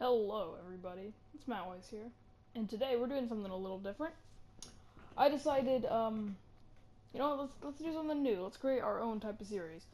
Hello everybody, it's Matt Weiss here, and today we're doing something a little different. I decided, let's do something new. Let's create our own type of series,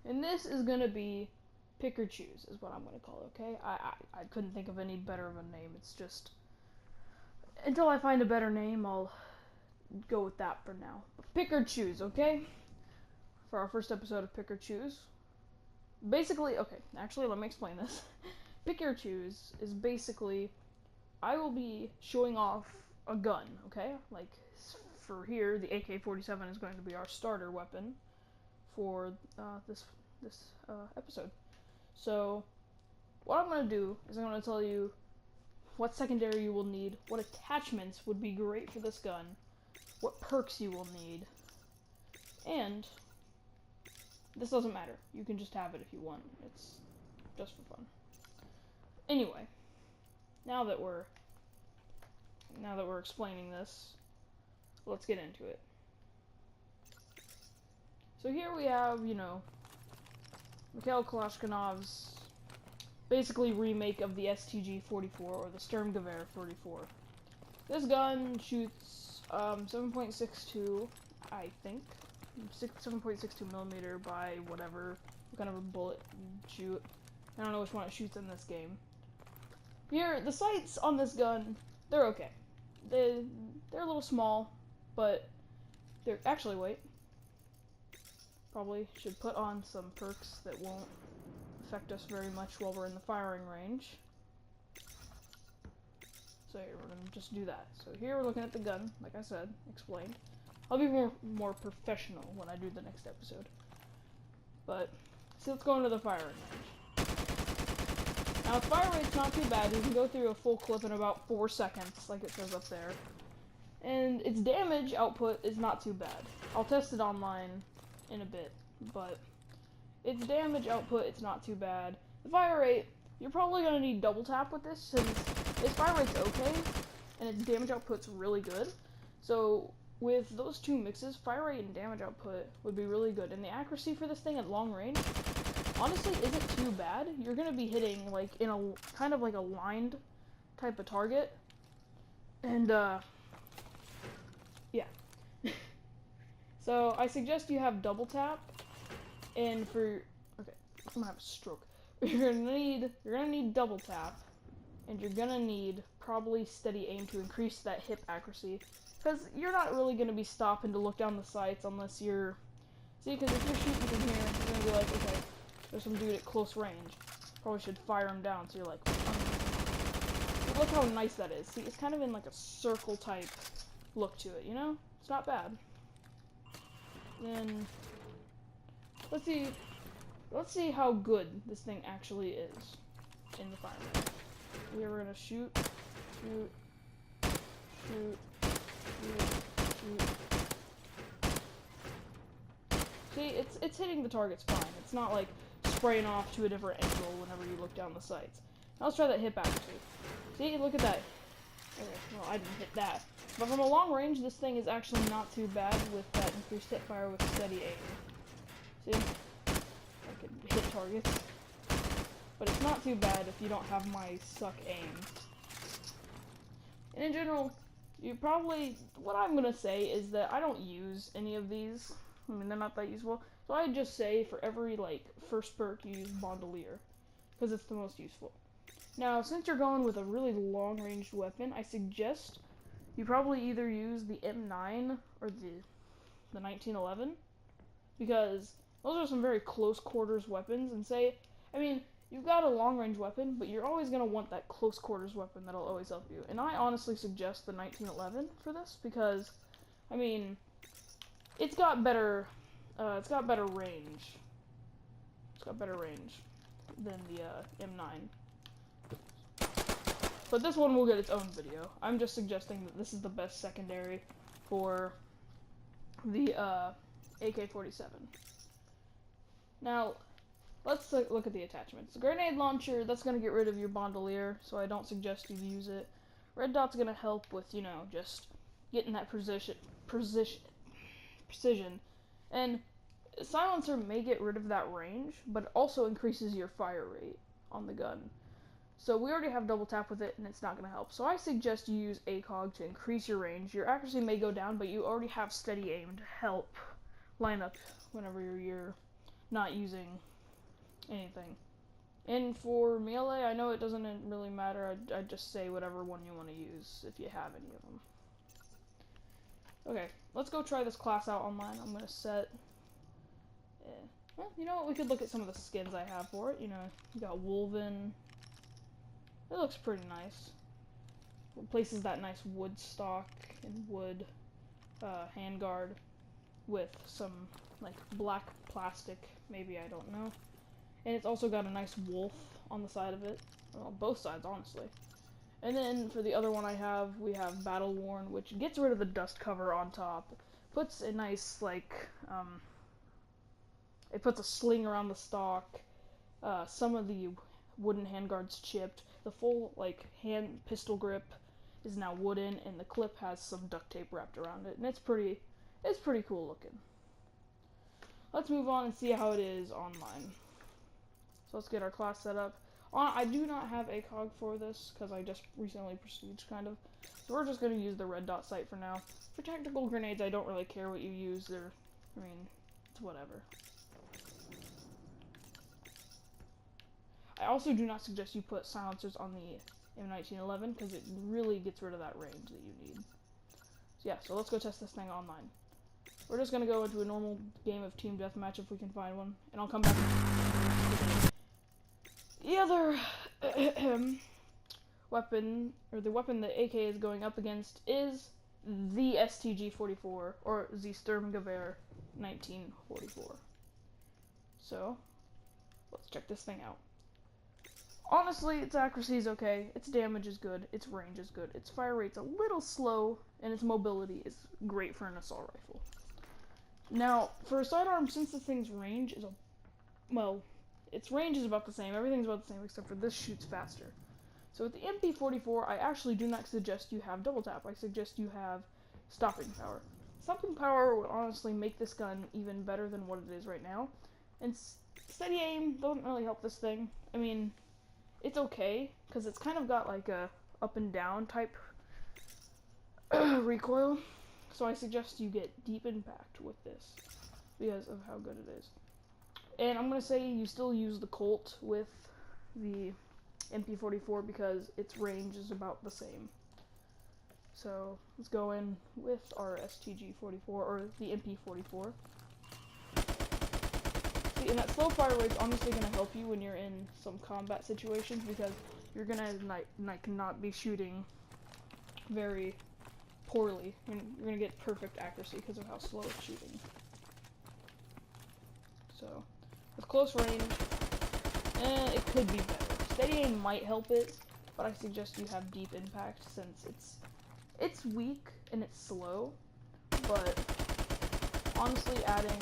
and this is gonna be pick or choose, is what I'm gonna call it. Okay, I couldn't think of any better of a name. It's just until I find a better name, I'll go with that for now. But pick or choose, okay? For our first episode of Pick or Choose, basically, okay. Actually, let me explain this. Pick or choose is basically I will be showing off a gun, okay? Like, for here, the AK-47 is going to be our starter weapon for this episode. So, what I'm going to do is I'm going to tell you what secondary you will need, what attachments would be great for this gun, what perks you will need, and this doesn't matter. You can just have it if you want. It's just for fun. Anyway, now that we're explaining this, let's get into it. So here we have, Mikhail Kalashnikov's basically remake of the STG-44 or the Sturmgewehr 44. This gun shoots 7.62, I think, 7.62 millimeter by whatever kind of a bullet you shoot. I don't know which one it shoots in this game. Here, the sights on this gun, they're okay. They're a little small, but they're actually, wait. Probably should put on some perks that won't affect us very much while we're in the firing range. So here, we're going to just do that. So here we're looking at the gun, like I said, explained. I'll be more professional when I do the next episode. But, so let's go into the firing range. Now, the fire rate's not too bad. You can go through a full clip in about 4 seconds, like it says up there. And its damage output is not too bad. I'll test it online in a bit, but its damage output, it's not too bad. The fire rate, you're probably going to need double tap with this, since its fire rate's okay, and its damage output's really good. So, with those two mixes, fire rate and damage output would be really good. And the accuracy for this thing at long range, honestly, isn't too bad. You're going to be hitting, like, in a kind of like a lined type of target. And, yeah. So, I suggest you have double tap, and okay, I'm gonna have a stroke. You're gonna need double tap, and you're gonna need probably steady aim to increase that hip accuracy, because you're not really gonna be stopping to look down the sights unless you're, because if you're shooting from here, you're gonna be like, okay, there's some dude at close range, probably should fire him down, so you're like, look how nice that is. See, it's kind of in like a circle type look to it, you know? It's not bad. Then let's see how good this thing actually is in the firing range. Here we're gonna shoot. See, it's hitting the targets fine. It's not like spraying off to a different angle whenever you look down the sights. Now let's try that hip accuracy. See, look at that. Okay, well, I didn't hit that. But from a long range, this thing is actually not too bad with that increased hip fire with steady aim. See? I can hit targets. But it's not too bad if you don't have my suck aim. And in general, you probably, what I'm gonna say is that I don't use any of these. I mean, they're not that useful. So I'd just say for every, like, first perk, you use Bandolier. Because it's the most useful. Now, since you're going with a really long-ranged weapon, I suggest you probably either use the M9 or the 1911, because those are some very close quarters weapons, and you've got a long-range weapon, but you're always going to want that close quarters weapon that'll always help you. And I honestly suggest the 1911 for this, because, it's got better range. It's got better range than the M9. But this one will get its own video. I'm just suggesting that this is the best secondary for the AK-47. Now, let's look at the attachments. The grenade launcher, that's going to get rid of your bandolier, so I don't suggest you use it. Red dot's going to help with, just getting that precision. And silencer may get rid of that range, but it also increases your fire rate on the gun. So we already have double tap with it, and it's not going to help. So I suggest you use ACOG to increase your range. Your accuracy may go down, but you already have steady aim to help line up whenever you're not using anything. And for melee, I know it doesn't really matter. I'd just say whatever one you want to use if you have any of them. Okay, let's go try this class out online. I'm going to set... well, you know what? We could look at some of the skins I have for it. You know, you got Wolven. It looks pretty nice. Replaces that nice wood stock and wood handguard with some like black plastic, maybe, I don't know. And it's also got a nice wolf on the side of it. Well, both sides, honestly. And then for the other one we have Battle Worn, which gets rid of the dust cover on top. Puts a nice, like, it puts a sling around the stock. Some of the wooden handguards chipped. The full, like, hand pistol grip is now wooden, and the clip has some duct tape wrapped around it. And it's pretty cool looking. Let's move on and see how it is online. So let's get our class set up. I do not have ACOG for this, because I just recently prestiged, kind of. So we're just going to use the red dot sight for now. For tactical grenades, I don't really care what you use. I mean, it's whatever. I also do not suggest you put silencers on the M1911, because it really gets rid of that range that you need. So yeah, so let's go test this thing online. We're just going to go into a normal game of team deathmatch if we can find one, and I'll come back. The other weapon, or the weapon that AK is going up against, is the STG-44, or the Sturmgewehr 1944. So, let's check this thing out. Honestly, its accuracy is okay, its damage is good, its range is good, its fire rate's a little slow, and its mobility is great for an assault rifle. Now, for a sidearm, since the thing's range is its range is about the same, everything's about the same except for this shoots faster. So with the MP44, I actually do not suggest you have double tap, I suggest you have stopping power. Stopping power would honestly make this gun even better than what it is right now, and steady aim doesn't really help this thing. I mean, it's okay, because it's kind of got like a up and down type recoil, so I suggest you get deep impact with this, because of how good it is. And I'm going to say you still use the Colt with the MP44 because its range is about the same. So let's go in with our STG-44, or the MP44. See, and that slow fire rate's honestly going to help you when you're in some combat situations, because you're going to not be shooting very poorly. You're going to get perfect accuracy because of how slow it's shooting. So, with close range, it could be better. Steady aim might help it, but I suggest you have deep impact since it's weak and it's slow, but honestly adding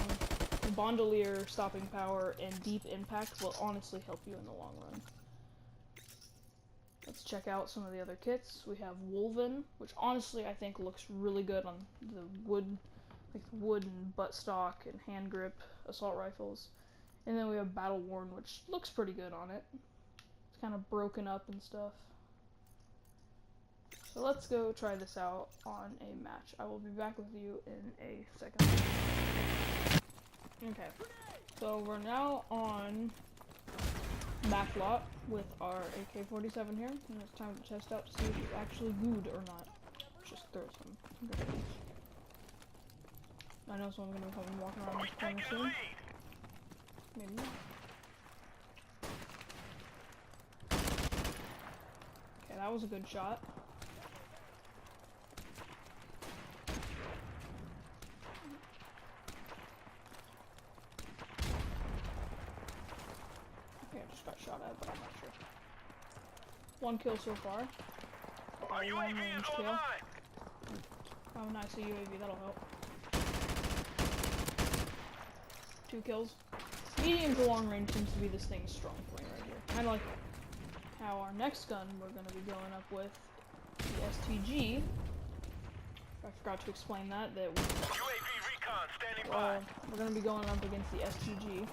bandolier, stopping power, and deep impact will honestly help you in the long run. Let's check out some of the other kits. We have Wolven, which honestly I think looks really good on the wood, like wood and buttstock and hand grip assault rifles. And then we have Battle Worn, which looks pretty good on it. It's kind of broken up and stuff. So let's go try this out on a match. I will be back with you in a second. Okay, so we're now on backlot with our AK-47 here, and it's time to test out to see if it's actually good or not. Just throw some grenades. I know someone's gonna come walking around this corner soon. Maybe not. Okay, that was a good shot. Okay, I just got shot at, but I'm not sure. One kill so far. One range kill. Oh, nice, a UAV, that'll help. 2 kills. Medium to long range seems to be this thing's strong point right here. Kind of like how our next gun we're going to be going up with, the STG. I forgot to explain that UAV recon standing by. We're going to be going up against the STG.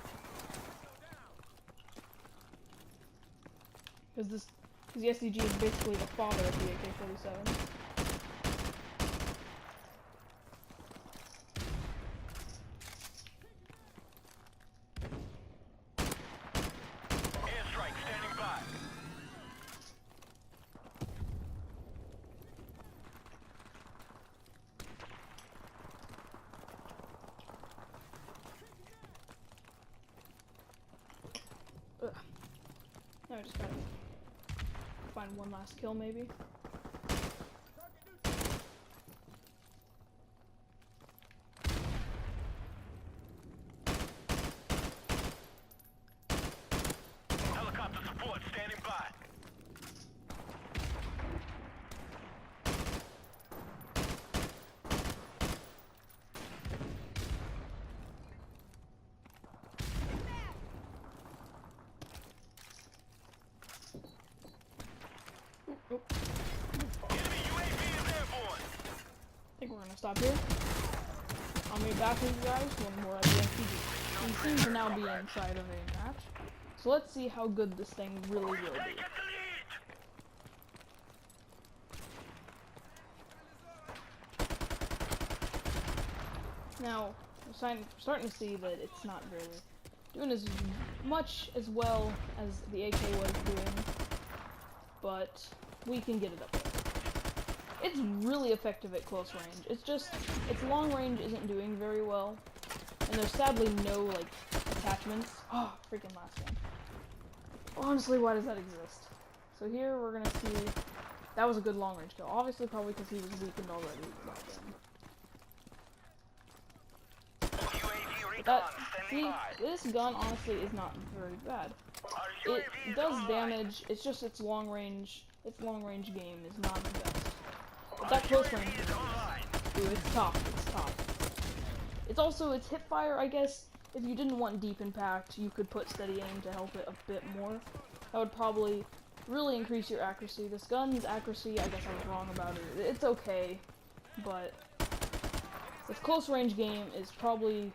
Because Because the STG is basically the father of the AK-47. Now I just gotta find one last kill, maybe. Helicopter support standing by. Oop. Enemy UAV is airborne. I think we're gonna stop here. I'll be back with you guys one more at the STG. We seem to now be inside of a match. So let's see how good this thing really will be. Taking the lead. Now, we're starting to see that it's not really doing as much as well as the AK was doing, but we can get it up there. It's really effective at close range. It's just, its long range isn't doing very well, and there's sadly no, like, attachments. Oh, freaking last one. Honestly, why does that exist? So here we're gonna see, that was a good long range kill. Obviously, probably because he was weakened already by then. UAV But recon see, standing by. this gun honestly is not very bad. Our It UAV is does online. damage, it's just its long range game is not the best. But that close range UAV is online. dude, it's top, it's top. It's also, its hip fire, I guess, if you didn't want deep impact, you could put steady aim to help it a bit more. That would probably really increase your accuracy. This gun's accuracy, I guess I was wrong about it. It's okay, but this close range game is probably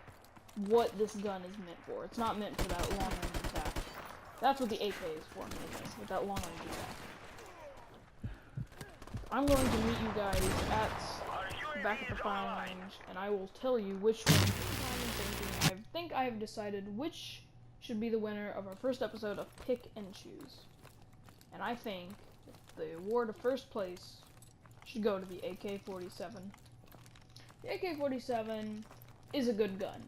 what this gun is meant for. It's not meant for that long range attack. That's what the AK is for, mainly, with that long range attack. I'm going to meet you guys back at the firing range, and I will tell you which one I'm thinking. I think I have decided which should be the winner of our first episode of Pick and Choose. And I think the award of first place should go to the AK-47. The AK-47 is a good gun.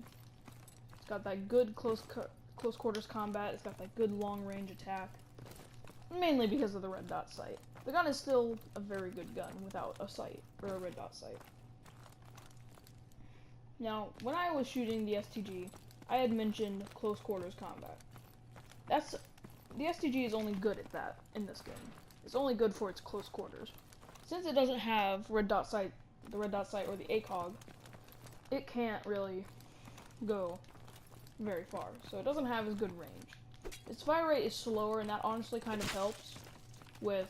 It's got that good close quarters combat. It's got that good long range attack. Mainly because of the red dot sight. The gun is still a very good gun without a sight, or a red dot sight. Now, when I was shooting the STG, I had mentioned close quarters combat. The STG is only good at that in this game. It's only good for its close quarters. Since it doesn't have red dot sight, the red dot sight or the ACOG, it can't really go very far. So it doesn't have as good range. Its fire rate is slower, and that honestly kind of helps with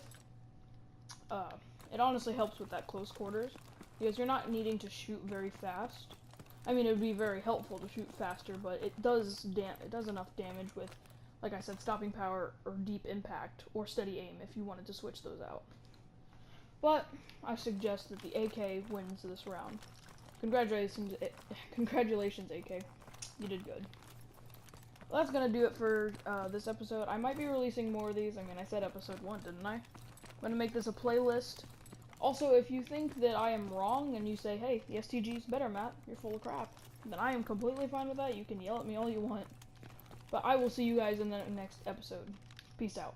that close quarters, because you're not needing to shoot very fast. I mean, it would be very helpful to shoot faster, but it does enough damage with, like I said, stopping power or deep impact or steady aim if you wanted to switch those out. But I suggest that the AK wins this round. Congratulations, AK. You did good. Well, that's gonna do it for this episode. I might be releasing more of these. I mean, I said episode 1, didn't I? I'm gonna make this a playlist. Also, if you think that I am wrong and you say, hey, the STG's better, Matt, you're full of crap, then I am completely fine with that. You can yell at me all you want. But I will see you guys in the next episode. Peace out.